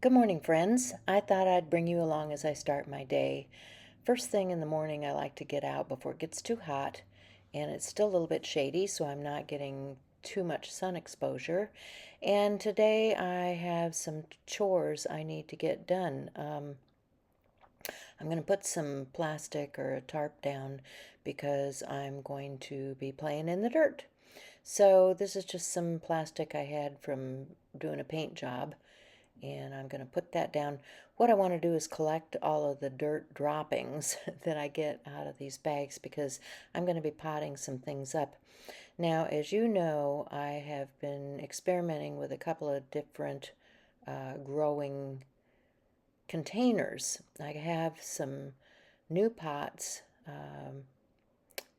Good morning, friends. I thought I'd bring you along as I start my day. First thing in the morning, I like to get out before it gets too hot, and it's still a little bit shady, so I'm not getting too much sun exposure. And today I have some chores I need to get done. I'm going to put some plastic or a tarp down because I'm going to be playing in the dirt. So this is just some plastic I had from doing a paint job, and I'm going to put that down. What I want to do is collect all of the dirt droppings that I get out of these bags because I'm going to be potting some things up. Now, as you know, I have been experimenting with a couple of different growing containers. I have some new pots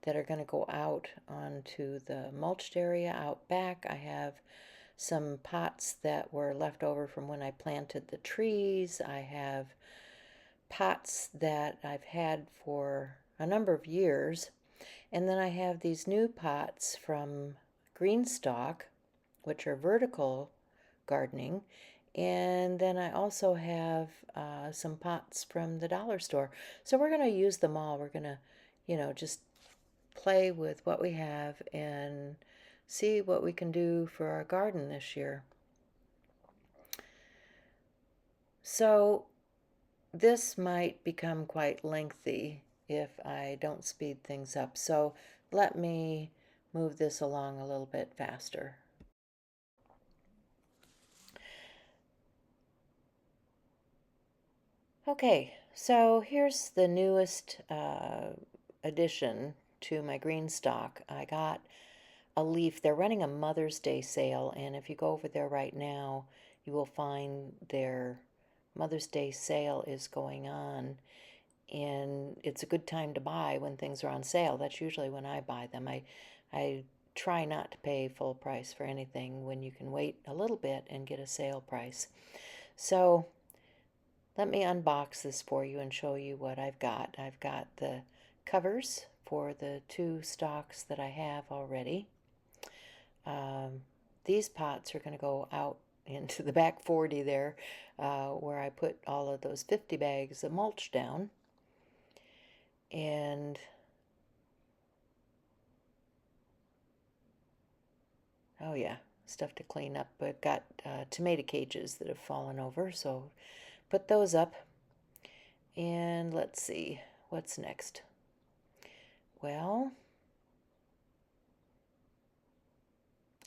that are going to go out onto the mulched area out back. I have some pots that were left over from when I planted the trees. I have pots that I've had for a number of years. And then I have these new pots from Greenstock, which are vertical gardening. And then I also have some pots from the dollar store. So we're going to use them all. We're going to, just play with what we have and see what we can do for our garden this year. So this might become quite lengthy if I don't speed things up. So let me move this along a little bit faster. Okay, so here's the newest addition to my green stock. I got a leaf. They're running a Mother's Day sale, and if you go over there right now, you will find their Mother's Day sale is going on, and it's a good time to buy when things are on sale. That's usually when I buy them. I try not to pay full price for anything when you can wait a little bit and get a sale price. So let me unbox this for you and show you what I've got. I've got the covers for the two stalks that I have already. These pots are going to go out into the back 40 there, where I put all of those 50 bags of mulch down. And oh yeah, stuff to clean up. I've got tomato cages that have fallen over, so put those up. And let's see, what's next? Well,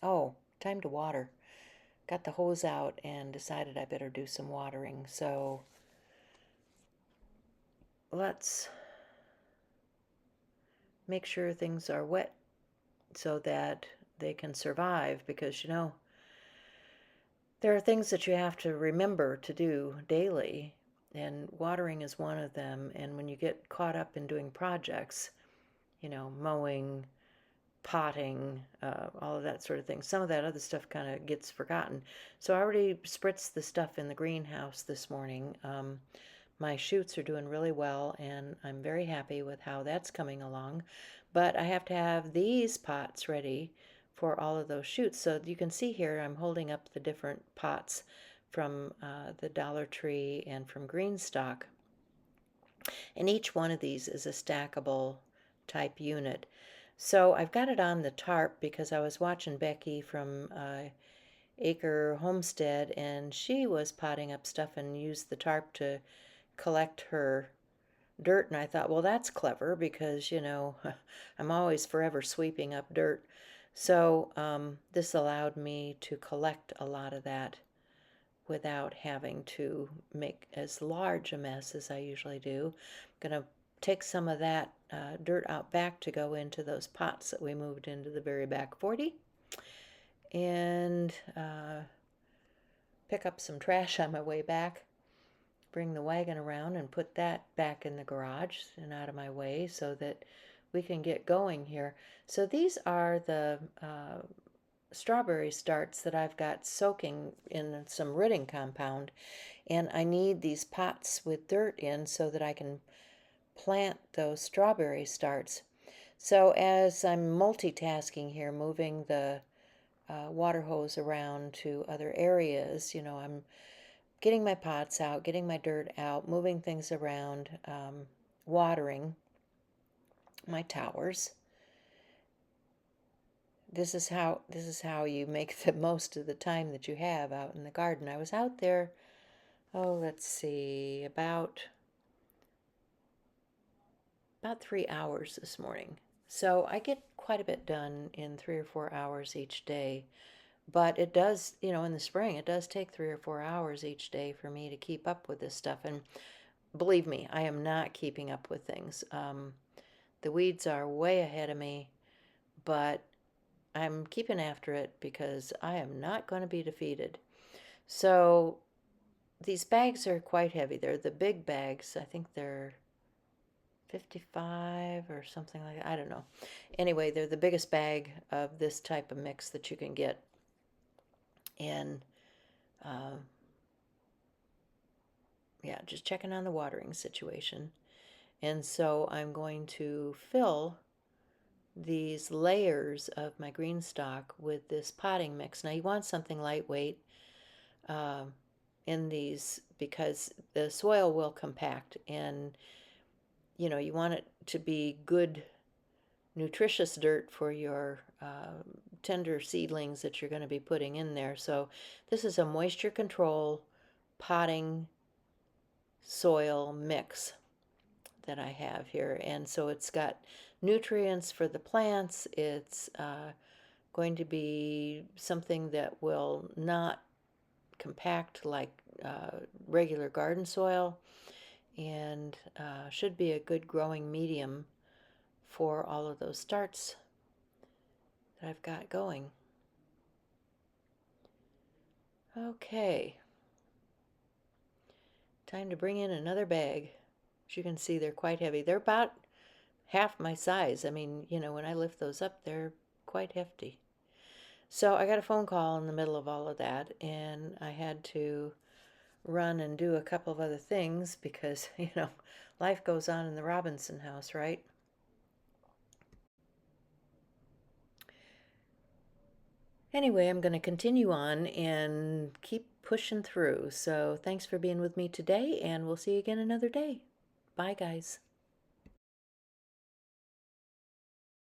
oh, time to water. Got the hose out and decided I better do some watering. So let's make sure things are wet so that they can survive, because there are things that you have to remember to do daily, and watering is one of them. And when you get caught up in doing projects, mowing, potting, all of that sort of thing, some of that other stuff kind of gets forgotten. So I already spritzed the stuff in the greenhouse this morning. My shoots are doing really well, and I'm very happy with how that's coming along. But I have to have these pots ready for all of those shoots. So you can see here I'm holding up the different pots from the Dollar Tree and from Greenstock. And each one of these is a stackable type unit. So I've got it on the tarp because I was watching Becky from Acre Homestead, and she was potting up stuff and used the tarp to collect her dirt. And I thought, well, that's clever because, I'm always forever sweeping up dirt. So this allowed me to collect a lot of that without having to make as large a mess as I usually do. I'm going to take some of that dirt out back to go into those pots that we moved into the very back 40, and pick up some trash on my way back, bring the wagon around and put that back in the garage and out of my way so that we can get going here. So these are the strawberry starts that I've got soaking in some rooting compound, and I need these pots with dirt in so that I can plant those strawberry starts. So as I'm multitasking here, moving the water hose around to other areas, I'm getting my pots out, getting my dirt out, moving things around, watering my towers. This is how you make the most of the time that you have out in the garden. I was out there, oh, let's see, about 3 hours this morning. So I get quite a bit done in 3 or 4 hours each day. But it does, in the spring, it does take 3 or 4 hours each day for me to keep up with this stuff. And believe me, I am not keeping up with things. The weeds are way ahead of me, but I'm keeping after it because I am not going to be defeated. So these bags are quite heavy. They're the big bags. I think they're 55 or something like that. I don't know. Anyway, they're the biggest bag of this type of mix that you can get. And yeah, just checking on the watering situation. And so I'm going to fill these layers of my green stock with this potting mix. Now you want something lightweight in these because the soil will compact, and you want it to be good, nutritious dirt for your tender seedlings that you're going to be putting in there. So this is a moisture control potting soil mix that I have here. And so it's got nutrients for the plants. It's going to be something that will not compact like regular garden soil, and should be a good growing medium for all of those starts that I've got going. Okay, time to bring in another bag. As you can see, they're quite heavy. They're about half my size. I mean, when I lift those up, they're quite hefty. So I got a phone call in the middle of all of that, and I had to run and do a couple of other things because, life goes on in the Robinson house, right? Anyway, I'm going to continue on and keep pushing through. So thanks for being with me today, and we'll see you again another day. Bye, guys.